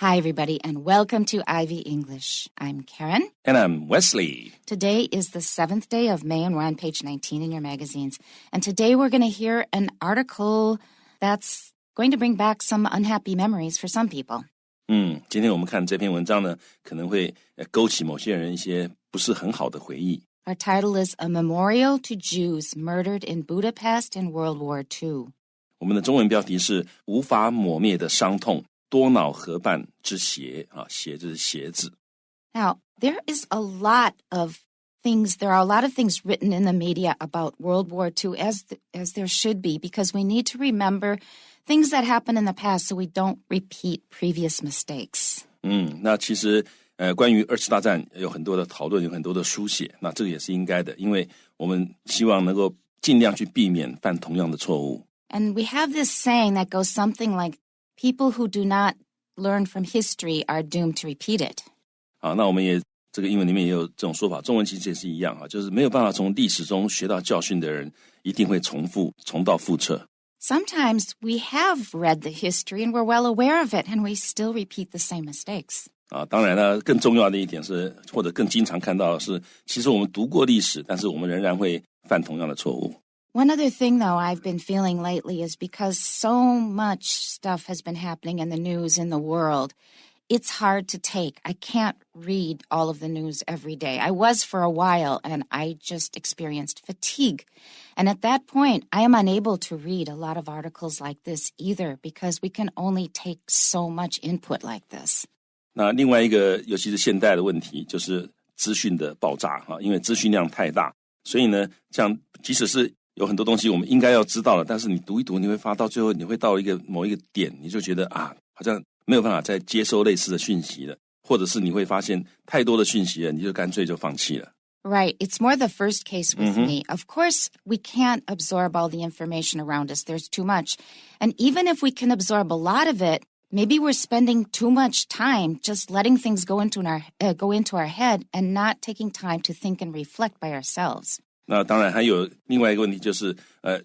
Hi, everybody, and welcome to Ivy English. I'm Karen. And I'm Wesley. Today is the 7th day of May, and we're on page 19 in your magazines. And today we're going to hear an article that's going to bring back some unhappy memories for some people. 今天我们看这篇文章呢，可能会勾起某些人一些不是很好的回忆。Our title is A Memorial to Jews Murdered in Budapest in World War II. 我们的中文标题是无法抹灭的伤痛，多瑙河畔之鞋啊，鞋就是鞋子。Now, there are a lot of things written in the media about World War II, as there should be, because we need to remember things that happened in the past so we don't repeat previous mistakes. 那其实关于二次大战有很多的讨论，有很多的书写，那这个也是应该的，因为我们希望能够尽量去避免犯同样的错误。And we have this saying that goes something like, people who do not learn from history are doomed to repeat it. 好，那我们也这个英文里面也有这种说法，中文其实也是一样啊，就是没有办法从历史中学到教训的人，一定会重蹈覆辙。Sometimes we have read the history and we're well aware of it, and we still repeat the same mistakes. 当然呢，更重要的一点是，或者更经常看到的是，其实我们读过历史，但是我们仍然会犯同样的错误。One other thing, though, I've been feeling lately is because so much stuff has been happening in the news in the world, it's hard to take. I can't read all of the news every day. I was for a while, and I just experienced fatigue. And at that point, I am unable to read a lot of articles like this either, because we can only take so much input like this. 那另外一个，尤其是现代的问题，就是资讯的爆炸因为资讯量太大，所以呢，像即使是有很多东西我们应该要知道了，但是你读一读，你会发到最后，你会到某一个点，你就觉得好像没有办法再接收类似的讯息了，或者是你会发现太多的讯息了，你就干脆就放弃了。Right. It's more the first case with me. Of course, we can't absorb all the information around us. There's too much. And even if we can absorb a lot of it, maybe we're spending too much time just letting things go into our head and not taking time to think and reflect by ourselves. 那当然还有另外一个问题，就是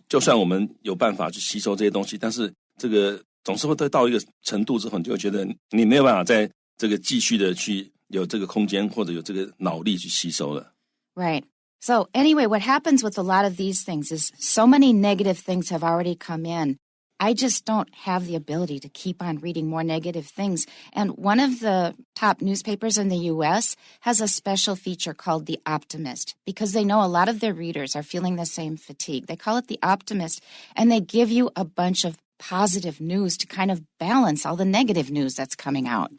就算我们有办法去吸收这些东西，但是这个总是会到一个程度之后，你就会觉得你没有办法再这个继续的去有这个空间或者有这个脑力去吸收了。Right. So anyway, what happens with a lot of these things is so many negative things have already come in. I just don't have the ability to keep on reading more negative things. And one of the top newspapers in the U.S. has a special feature called The Optimist, because they know a lot of their readers are feeling the same fatigue. They call it The Optimist, and they give you a bunch of positive news to kind of balance all the negative news that's coming out.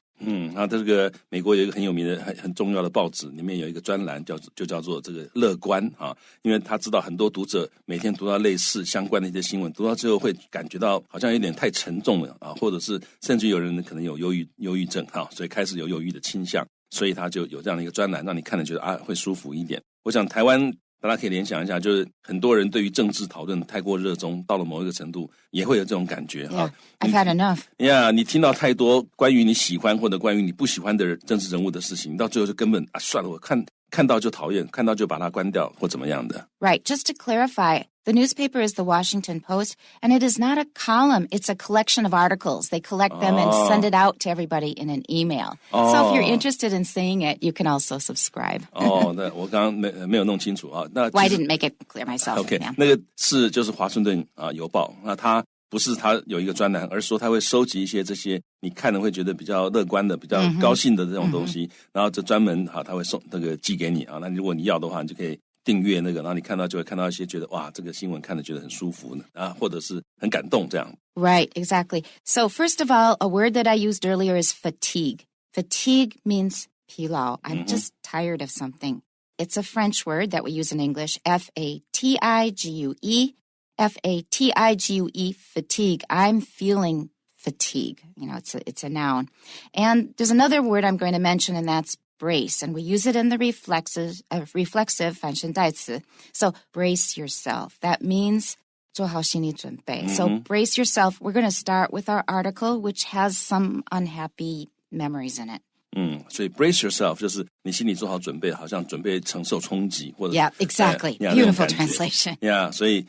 这个美国有一个很有名的很重要的报纸，里面有一个专栏就叫做这个乐观因为他知道很多读者每天读到类似相关的一些新闻，读到最后会感觉到好像有点太沉重了或者是甚至有人可能有忧郁症所以开始有忧郁的倾向，所以他就有这样的一个专栏，让你看了觉得会舒服一点。我想台湾大家可以联想一下，就是很多人对于政治讨论太过热衷，到了某一个程度也会有这种感觉。Yeah, I've had enough. Yeah, 你听到太多关于你喜欢或者关于你不喜欢的政治人物的事情，到最后就根本算了，我看到就讨厌，看到就把它关掉或怎么样的。Right. Just to clarify, the newspaper is the Washington Post, and it is not a column. It's a collection of articles. They collect them and send it out to everybody in an email. So if you're interested in seeing it, you can also subscribe. 那我刚刚没有弄清楚那 Well, I didn't make it clear myself. OK, yeah. 那个就是华盛顿邮报，那它不是他有一个专栏，而是说他会收集一些这些你看了会觉得比较乐观的、比较高兴的这种东西，然后这专门他会送那个寄给你那如果你要的话，你就可以订阅那个，然后你看到就会看到一些觉得哇，这个新闻看了觉得很舒服或者是很感动这样。Right, exactly. So first of all, a word that I used earlier is fatigue. Fatigue means 疲劳. I'm just tired of something. It's a French word that we use in English, F-A-T-I-G-U-E. F-A-T-I-G-U-E, fatigue. I'm feeling fatigue. It's a noun. And there's another word I'm going to mention, and that's brace. And we use it in the reflexive 反身代词. So brace yourself. That means 做好心理准备. So brace yourself. We're going to start with our article, which has some unhappy memories in it. 所以 brace yourself 就是你心里做好准备，好像准备承受冲击，或者 Yeah, exactly. Beautiful translation. Yeah, 所以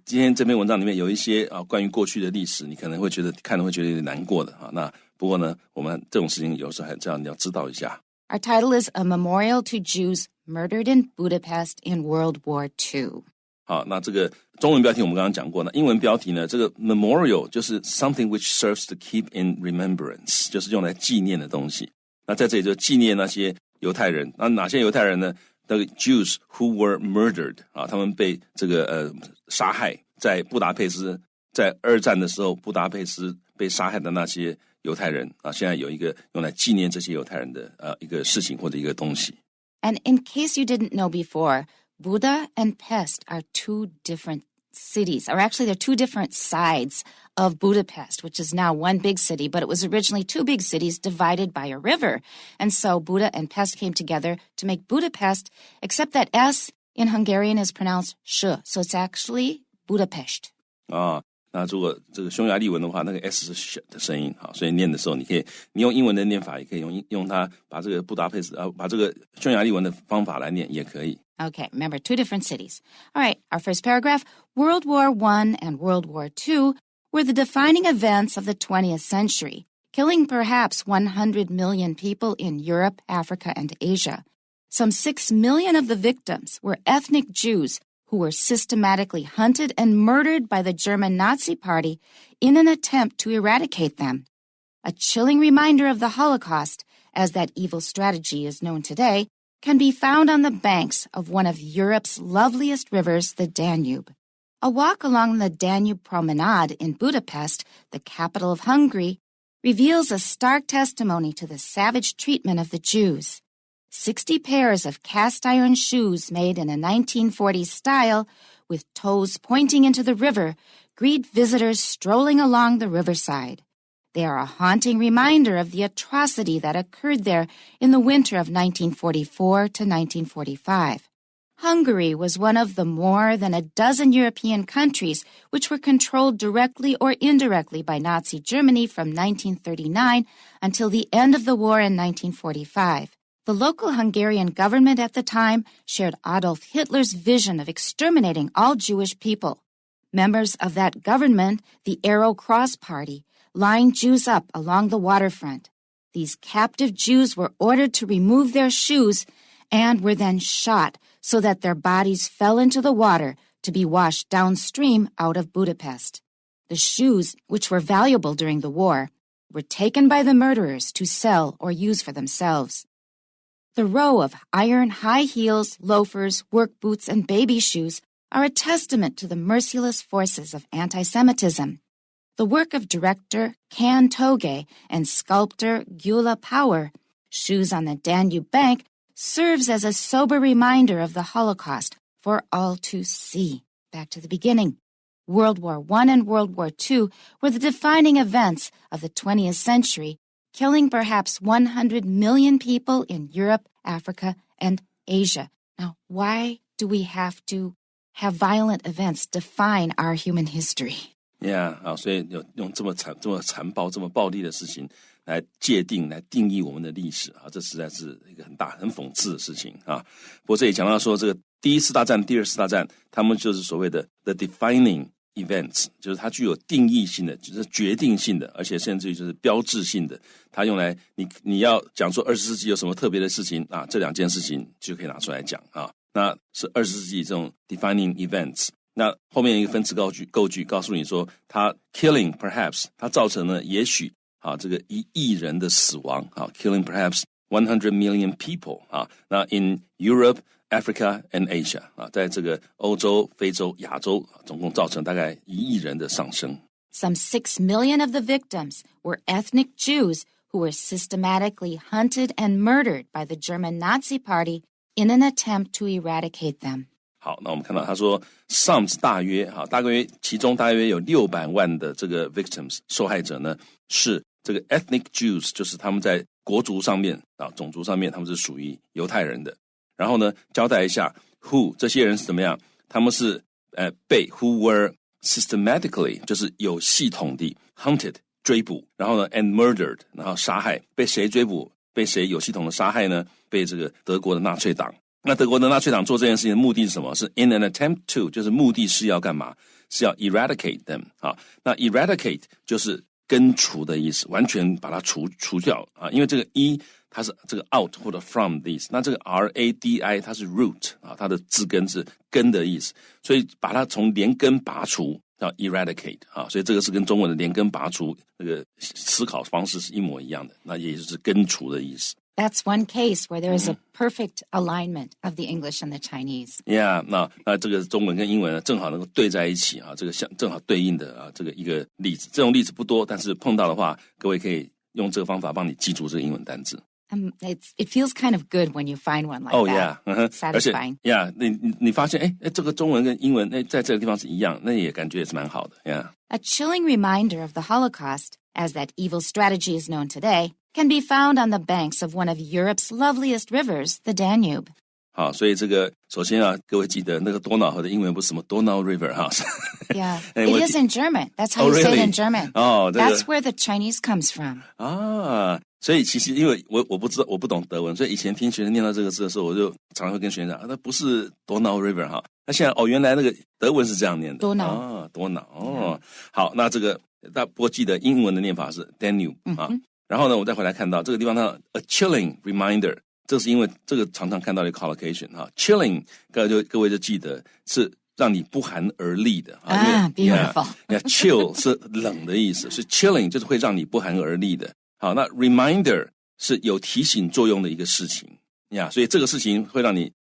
今天这篇文章里面有一些关于过去的历史，你可能会觉得看了会觉得有点难过的那不过呢，我们这种事情有时候还这样你要知道一下。Our title is A Memorial to Jews Murdered in Budapest in World War II. 好，那这个中文标题我们刚刚讲过，那英文标题呢，这个 memorial 就是 something which serves to keep in remembrance， 就是用来纪念的东西。那在这里就纪念那些犹太人，那哪些犹太人呢？ The Jews who were murdered， 他们被这个杀害，在布达佩斯，在二战的时候，布达佩斯被杀害的那些犹太人现在有一个用来纪念这些犹太人的一个事情或者一个东西。And in case you didn't know before, Buda and Pest are two different cities, or actually they're two different sides of Budapest, which is now one big city, but it was originally two big cities divided by a river. And so Buda and Pest came together to make Budapest, except that S in Hungarian is pronounced sh, so it's actually Budapest. 那如果这个匈牙利文的话，那个 S 是 sh 的声音，好，所以念的时候，你用英文的念法，也可以用它把这个布达佩斯把这个匈牙利文的方法来念，也可以。Okay, remember, two different cities. All right, our first paragraph, World War I and World War II were the defining events of the 20th century, killing perhaps 100 million people in Europe, Africa, and Asia. Some 6 million of the victims were ethnic Jews who were systematically hunted and murdered by the German Nazi Party in an attempt to eradicate them. A chilling reminder of the Holocaust, as that evil strategy is known today, can be found on the banks of one of Europe's loveliest rivers, the Danube. A walk along the Danube Promenade in Budapest, the capital of Hungary, reveals a stark testimony to the savage treatment of the Jews. 60 pairs of cast-iron shoes made in a 1940s style, with toes pointing into the river, greet visitors strolling along the riverside. They are a haunting reminder of the atrocity that occurred there in the winter of 1944 to 1945. Hungary was one of the more than a dozen European countries which were controlled directly or indirectly by Nazi Germany from 1939 until the end of the war in 1945. The local Hungarian government at the time shared Adolf Hitler's vision of exterminating all Jewish people. Members of that government, the Arrow Cross Party, lined Jews up along the waterfront. These captive Jews were ordered to remove their shoes and were then shot so that their bodies fell into the water to be washed downstream out of Budapest. The shoes, which were valuable during the war, were taken by the murderers to sell or use for themselves. The row of iron high heels, loafers, work boots, and baby shoes are a testament to the merciless forces of anti-Semitism. The work of director Can Toge and sculptor Gyula Power, Shoes on the Danube Bank, serves as a sober reminder of the Holocaust for all to see. Back to the beginning. World War I and World War II were the defining events of the 20th century, killing perhaps 100 million people in Europe, Africa, and Asia. Now, why do we have to have violent events define our human history? Yeah, 所以用这么残暴、这么暴力的事情来界定、来定义我们的历史这实在是一个很讽刺的事情不过这里讲到说，这个第一次大战、第二次大战，他们就是所谓的 the defining events， 就是它具有定义性的，就是决定性的，而且甚至于就是标志性的。它用来你要讲说20世纪有什么特别的事情这两件事情就可以拿出来讲那是20世纪这种 defining events。那后面一个分词构句告诉你说，它 killing perhaps 它造成了也许这个1亿人的死亡killing perhaps 100 million people 那 in Europe, Africa and Asia 在这个欧洲、非洲、亚洲总共造成大概1亿人的丧生。Some 6 million of the victims were ethnic Jews who were systematically hunted and murdered by the German Nazi Party in an attempt to eradicate them. 好，那我们看到他说 some 大约其中大约有600万的这个 victims 受害者呢是这个 ethnic Jews， 就是他们在国族上面种族上面他们是属于犹太人的。然后呢交代一下 who 这些人是怎么样，他们是被 who were systematically 就是有系统地 hunted 追捕，然后呢 and murdered 然后杀害。被谁追捕？被谁有系统的杀害呢？被这个德国的纳粹党。那德国的纳粹党做这件事情的目的是什么？是 in an attempt to， 就是目的是要干嘛？是要 eradicate them 那 eradicate 就是根除的意思，完全把它除掉啊。因为这个它是这个 out 或者 from 的意思，那这个 radi 它是 root 啊，它的字根是根的意思，所以把它从连根拔除叫 eradicate 啊，所以这个是跟中文的连根拔除那个思考方式是一模一样的，那也就是根除的意思。That's one case where there is a perfect alignment of the English and the Chinese. Yeah, 那这个中文跟英文呢，正好能够对在一起啊，这个正好对应的啊，这个一个例子。这种例子不多，但是碰到的话，各位可以用这个方法帮你记住这个英文单字。It feels kind of good when you find one like that. Yeah, Satisfying. 而且你发现这个中文跟英文在这个地方是一样，那也感觉也是蛮好的。Yeah. A chilling reminder of the Holocaust, as that evil strategy is known today, can be found on the banks of one of Europe's loveliest rivers, the Danube. 好，所以这个首先啊，各位记得那个多瑙河的英文不是什么多瑙 River 哈。Yeah, it is in German. That's how you say it in German. That's where the Chinese comes from. 啊，所以其实因为我不知道，我不懂德文，所以以前听学生念到这个字的时候，我就常常会跟学生讲，那不是多瑙 River 哈。那现在原来那个德文是这样念的。多瑙啊，多瑙哦。好，那这个大家不过记得英文的念法是 Danube 啊。然后呢，我再回来看到这个地方它 a chilling reminder， 这是因为这个常常看到的 collocation 哈 ，chilling 各位就记得是让你不寒而栗的啊 ，beautiful。chill 是冷的意思，是 chilling 就是会让你不寒而栗的。好，那 reminder 是有提醒作用的一个事情呀，所以这个事情会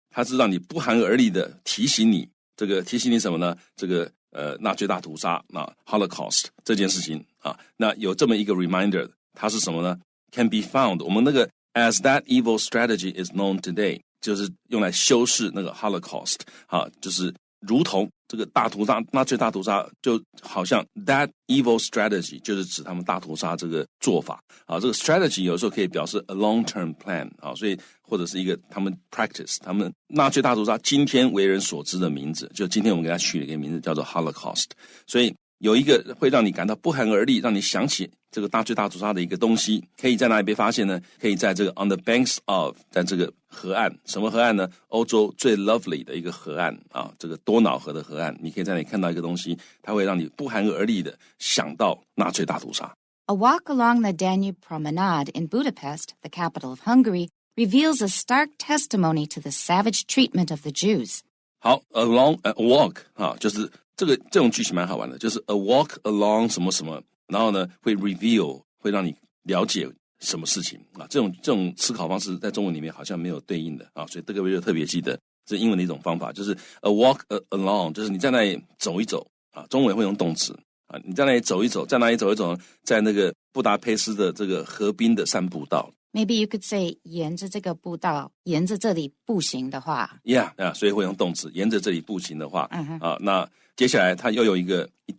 它是让你不寒而栗的提醒你，这个提醒你什么呢？这个纳粹大屠杀Holocaust 这件事情啊，那有这么一个 reminder。它是什么呢 ？Can be found。我们那个 as that evil strategy is known today， 就是用来修饰那个 Holocaust 啊，就是如同这个大屠杀，纳粹大屠杀，就好像 that evil strategy 就是指他们大屠杀这个做法啊。这个 strategy 有时候可以表示 a long-term plan 啊，所以或者是一个他们 practice， 他们纳粹大屠杀今天为人所知的名字，就今天我们给它取了一个名字叫做 Holocaust， 所以。有一个会让你感到不寒而栗，让你想起这个纳粹大屠杀的一个东西，可以在哪里被发现呢？可以在这个 on the banks of， 在这个河岸，什么河岸呢？欧洲最 lovely 的一个河岸啊，这个多瑙河的河岸，你可以在那里看到一个东西，它会让你不寒而栗的想到纳粹大屠杀。A walk along the Danube promenade in Budapest, the capital of Hungary, reveals a stark testimony to the savage treatment of the Jews. 好 ，along a walk 啊，就是这种句型蛮好玩的，就是 a walk along 什么什么，然后呢会 reveal， 会让你了解什么事情啊。这种思考方式在中文里面好像没有对应的啊，所以各位就特别记得，这是英文的一种方法，就是 a walk along， 就是你在那里走一走啊，中文会用动词啊，你在那里走一走，在哪里走一走呢？在那个布达佩斯的这个河滨的散步道。Maybe you could say 沿着这个步道，沿着这里步行的话 ，Yeah， 所以会用动词，沿着这里步行的话，啊，那接下来它又有一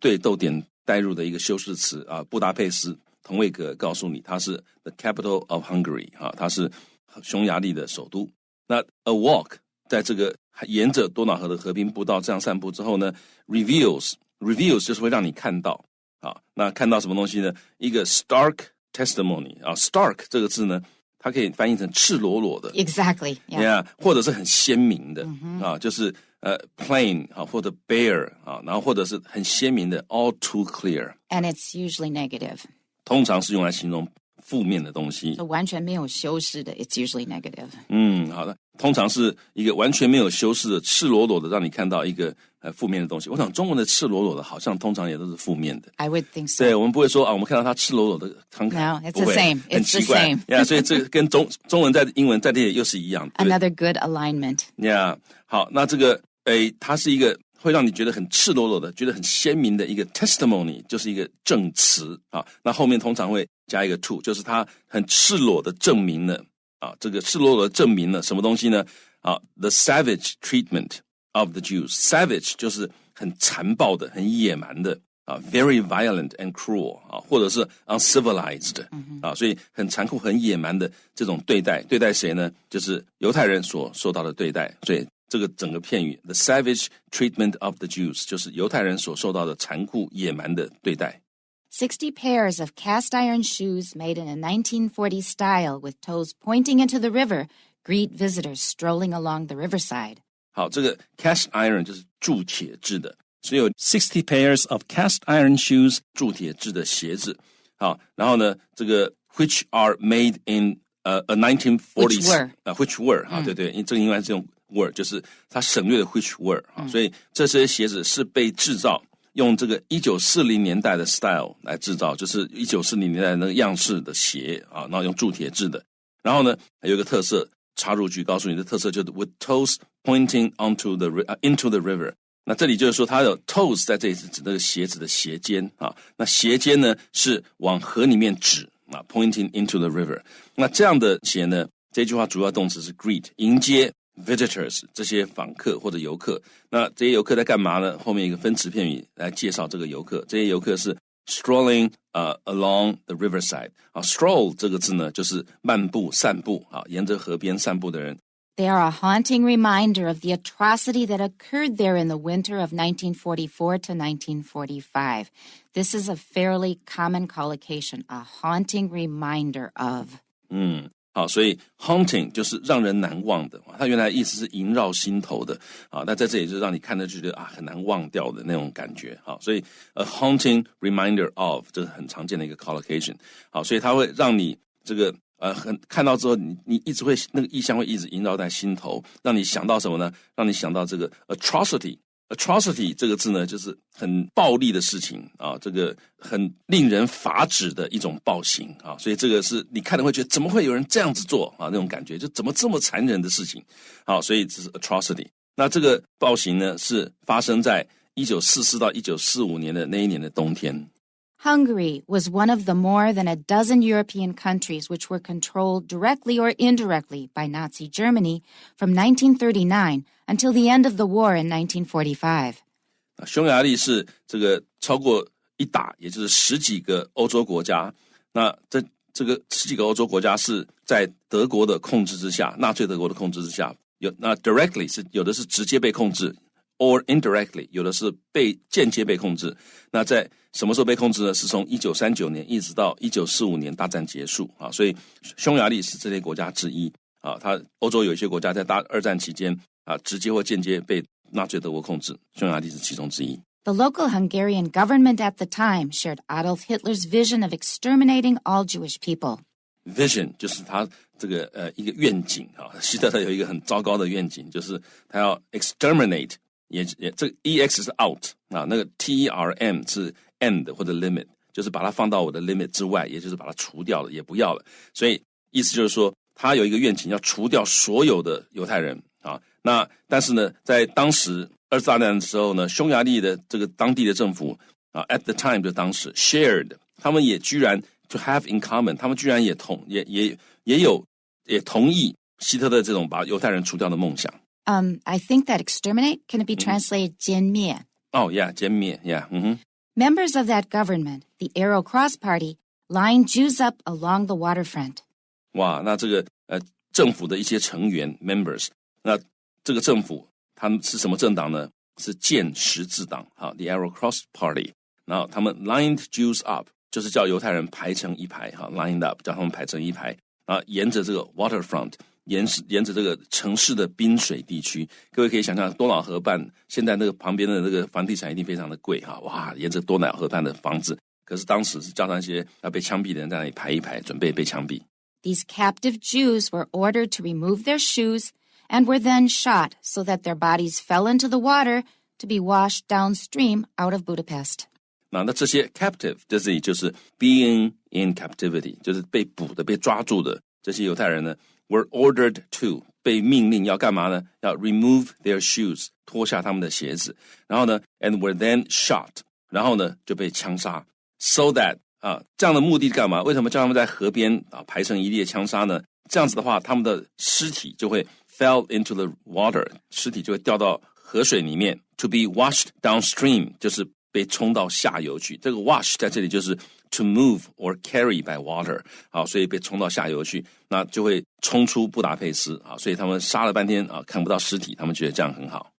对逗点带入的一个修饰词啊，布达佩斯，同位格告诉你它是 the capital of Hungary 啊，它是匈牙利的首都。那 a walk 在这个沿着多瑙河的河滨步道这样散步之后呢 ，reveals 就是会让你看到啊，那看到什么东西呢？一个 stark testimony 啊 ，stark 这个字呢，它可以翻译成赤裸裸的 ，Exactly， yeah， 或者是很鲜明的啊，就是plain 啊，或者 bare 啊，然后或者是很鲜明的 all too clear。And it's usually negative。通常是用来形容负面的东西，完全没有修饰的 ，it's usually negative。好的，通常是一个完全没有修饰的、赤裸裸的，让你看到一个负面的东西。我想中文的赤裸裸的，好像通常也都是负面的。I would think so。对，我们不会说啊，我们看到他赤裸裸的慷慨 ，No， it's the same， 很奇怪。Yeah， 所以这个跟中文在英文在这里又是一样。Another good alignment。Yeah， 好，那这个它是一个会让你觉得很赤裸裸的、觉得很鲜明的一个 testimony， 就是一个证词啊。那后面通常会加一个 to， 就是它很赤裸的证明了啊。这个赤裸裸的证明了什么东西呢？啊 ，the savage treatment of the Jews。savage 就是很残暴的、很野蛮的啊 ，very violent and cruel 啊，或者是 uncivilized 啊，所以很残酷、很野蛮的这种对待。对待谁呢？就是犹太人所受到的对待。所以这个整个片语 the savage treatment of the Jews 就是犹太人所受到的残酷野蛮的对待。60 pairs of cast iron shoes made in a 1940s style with toes pointing into the river greet visitors strolling along the riverside. 好，这个 cast iron 就是铸铁制的，所以有60 pairs of cast iron shoes 铸铁制的鞋子好，然后呢，这个 which are made in a 1940s which were 啊，对对，这个应该是用 were， 就是它省略了 which were 啊，所以这些鞋子是被制造用这个1940年代的 style 来制造，就是1940年代那个样式的鞋啊，然后用铸铁制的。然后呢，还有一个特色插入句告诉你的特色就是 with toes pointing into the river。那这里就是说它有 toes 在这里是指那个鞋子的鞋尖啊，那鞋尖呢是往河里面指啊 ，pointing into the river。那这样的鞋呢，这句话主要动词是 greet， 迎接 visitors 这些访客或者游客。那这些游客在干嘛呢？后面一个分词片语来介绍这个游客，这些游客是 strolling along the riverside 啊 ，stroll 这个字呢就是漫步、散步啊，沿着河边散步的人。They are a haunting reminder of the atrocity that occurred there in the winter of 1944 to 1945. This is a fairly common collocation, a haunting reminder of. 好，所以 haunting 就是让人难忘的，它原来意思是萦绕心头的啊，那在这里就是让你看着就觉得啊很难忘掉的那种感觉。好，所以 a haunting reminder of 这是很常见的一个 collocation。好，所以它会让你这个看到之后你一直会那个意象会一直萦绕在心头，让你想到什么呢？让你想到这个 atrocity 这个字呢，就是很暴力的事情啊，这个很令人发指的一种暴行啊，所以这个是你看了会觉得怎么会有人这样子做啊？那种感觉就怎么这么残忍的事情？好，所以这是 atrocity。那这个暴行呢，是发生在1944到1945年的那一年的冬天。Hungary was one of the more than a dozen European countries which were controlled directly or indirectly by Nazi Germany from 1939 until the end of the war in 1945. 匈牙利是这个超过一打，也就是十几个欧洲国家。那这个十几个欧洲国家是在德国的控制之下，纳粹德国的控制之下。那 directly 是有的是直接被控制。or indirectly 有的是间接被控制。那在什么时候被控制呢？是从1939年一直到1945年大战结束啊，所以匈牙利是这些国家之一啊。它欧洲有一些国家在二战期间啊，直接或间接被纳粹德国控制，匈牙利是其中之一。The local Hungarian government at the time shared Adolf Hitler's vision of exterminating all Jewish people. Vision 就是他这个一个愿景啊，希特勒有一个很糟糕的愿景，就是他要 exterminate。也这个 EX 是 out 啊，那个 TERM 是 end 或者 limit， 就是把它放到我的 limit 之外，也就是把它除掉了，也不要了。所以意思就是说，他有一个愿景，要除掉所有的犹太人啊。那但是呢，在当时二次大战的时候呢，匈牙利的这个当地的政府啊 ，at the time 就当时 shared， 他们也居然 to have in common， 他们居然也同意希特勒这种把犹太人除掉的梦想。I think that exterminate can it be translated 歼灭? Oh, yeah, 歼灭 yeah. Members of that government, the Arrow Cross Party, lined Jews up along the waterfront. 哇，那这个政府的一些成员 members， 那这个政府他们是什么政党呢？是剑十字党，好 ，the Arrow Cross Party。然后他们 lined Jews up， 就是叫犹太人排成一排，哈 ，lined up 叫他们排成一排，然后沿着这个 waterfront。沿着这个城市的滨水地区，各位可以想象多瑙河畔现在那个旁边的那个房地产一定非常的贵哈，哇，沿着多瑙河畔的房子，可是当时是叫那些要被枪毙的人在那里排一排，准备被枪毙。These captive Jews were ordered to remove their shoes and were then shot so that their bodies fell into the water to be washed downstream out of Budapest. 那这些 captive 在这里就是 being in captivity， 就是被捕的、被抓住的这些犹太人呢。were ordered to 被命令要干嘛呢？要 remove their shoes 脱下他们的鞋子，然后呢 and were then shot 然后呢就被枪杀 so that 这样的目的干嘛？为什么叫他们在河边排成一列枪杀呢？这样子的话他们的尸体就会 fell into the water 尸体就会掉到河水里面 to be washed downstream 就是被冲到下游去，这个 wash 在这里就是 to move or carry by water 好，所以被冲到下游去，那就会冲出布达佩斯啊，所以他们杀了半天啊，看不到尸体，他们觉得这样很好。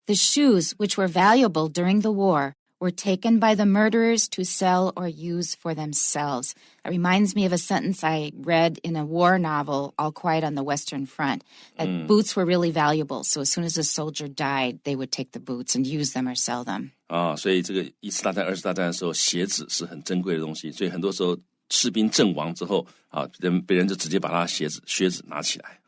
The shoes, which were valuable during the war, were taken by the murderers to sell or use for themselves. That reminds me of a sentence I read in a war novel, All Quiet on the Western Front, that boots were really valuable. So as soon as a soldier died, they would take the boots and use them or sell them. 所以这个一次大战、二次大战的时候，鞋子是很珍贵的东西，所以很多时候士兵阵亡之后别人就直接把他靴子拿起来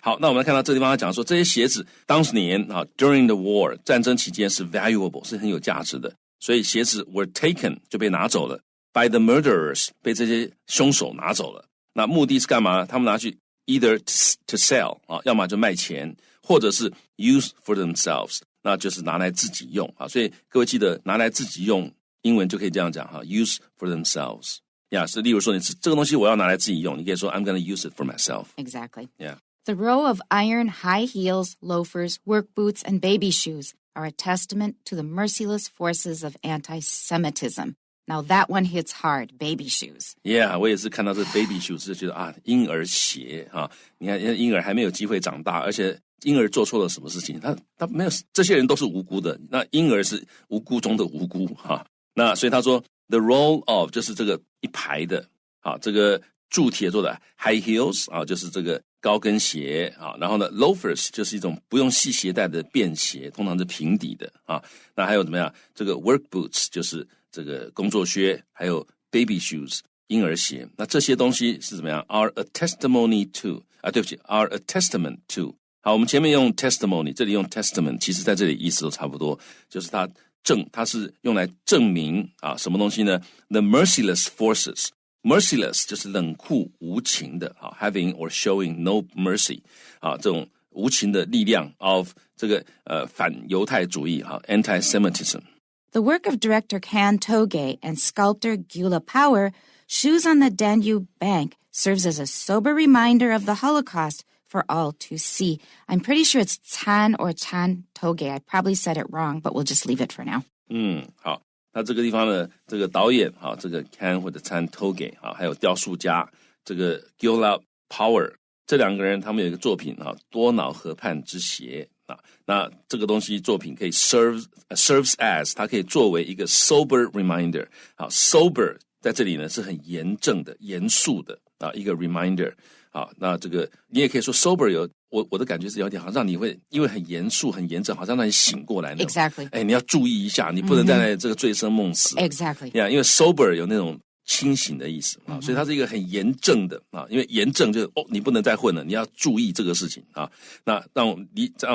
好，那我们来看到这个地方，他讲说这些鞋子当年during the war 战争期间是 valuable 是很有价值的，所以鞋子 were taken 就被拿走了 by the murderers 被这些凶手拿走了。那目的是干嘛呢？他们拿去 either to sell 要么就卖钱，或者是 use for themselves 那就是拿来自己用所以各位记得拿来自己用英文就可以这样讲use for themselves是例如说你这个东西我要拿来自己用，你可以说 I'm going to use it for myself. Exactly. Yeah. The row of iron high heels, loafers, work boots, and baby shoes are a testament to the merciless forces of anti-Semitism. Now that one hits hard, baby shoes. Yeah, 我也是看到这 baby shoes 就觉得婴儿鞋你看婴儿还没有机会长大，而且婴儿做错了什么事情，他没有，这些人都是无辜的，那婴儿是无辜中的无辜那所以他说 the row of 就是这个一排的这个铸铁做的 high heels 就是这个高跟鞋然后呢 loafers 就是一种不用系鞋带的便鞋，通常是平底的那还有怎么样，这个 work boots 就是这个工作靴，还有 baby shoes 婴儿鞋，那这些东西是怎么样 are a testimony to 对不起 are a testament to 好，我们前面用 testimony 这里用 testament 其实在这里意思都差不多，就是它是用来证明什么东西呢 the merciless forces merciless 就是冷酷无情的having or showing no mercy 这种无情的力量 of 这个反犹太主义anti-Semitism. The work of director Can Toge and sculptor Gyula Power, Shoes on the Danube Bank, serves as a sober reminder of the Holocaust for all to see. I'm pretty sure it's Can or Can Toge. I probably said it wrong, but we'll just leave it for now. 好，那这个地方呢，这个导演这个 Can 或者 Can Toge 还有雕塑家这个 Gyula Power 这两个人，他们有一个作品多瑙河畔之鞋那这个东西作品可以 serves as 它可以作为一个 sober reminder sober 在这里呢是很严正的严肃的一个 reminder那这个你也可以说 sober 有我的感觉是有点好像让你会因为很严肃很严正，好像让你醒过来那种 Exactly. 你要注意一下，你不能在这个醉生梦死Exactly. 因为 sober 有那种清醒的意思所以它是一个很严正的因为严正就是你不能再混了，你要注意这个事情那让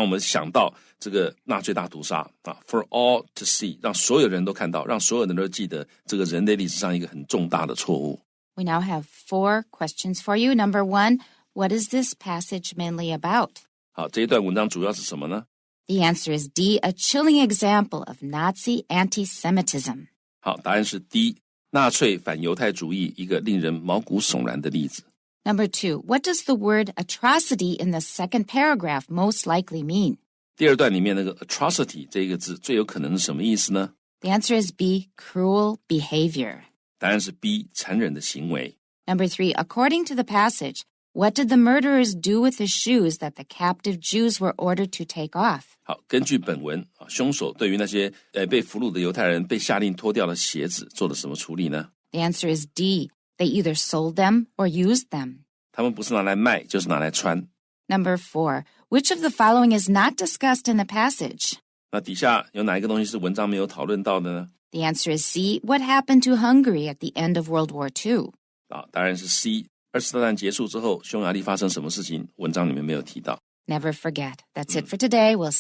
我们想到这个纳粹大屠杀for all to see 让所有人都看到，让所有人都记得这个人类历史上一个很重大的错误。We now have 4 questions for you. Number 1, what is this passage mainly about? 好，这一段文章主要是什么呢？ The answer is D, a chilling example of Nazi anti-Semitism. 好，答案是 D， 纳粹反犹太主义一个令人毛骨悚然的例子。Number 2, what does the word atrocity in the second paragraph most likely mean? 第二段里面那个 atrocity 这个字最有可能是什么意思呢？ The answer is B, cruel behavior. 答案是 B， 残忍的行为。 Number 3, according to the passage, what did the murderers do with the shoes that the captive Jews were ordered to take off? 好，根据本文凶手对于那些被俘虏的犹太人被下令脱掉的鞋子做了什么处理呢？ The answer is D, they either sold them or used them. 他们不是拿来卖就是拿来穿。 Number 4, which of the following is not discussed in the passage? 那底下有哪一个东西是文章没有讨论到的呢？ The answer is C, what happened to Hungary at the end of World War II? 答案是 C， 二次大战结束之后匈牙利发生什么事情文章里面没有提到。 Never forget. That's it for today. We'll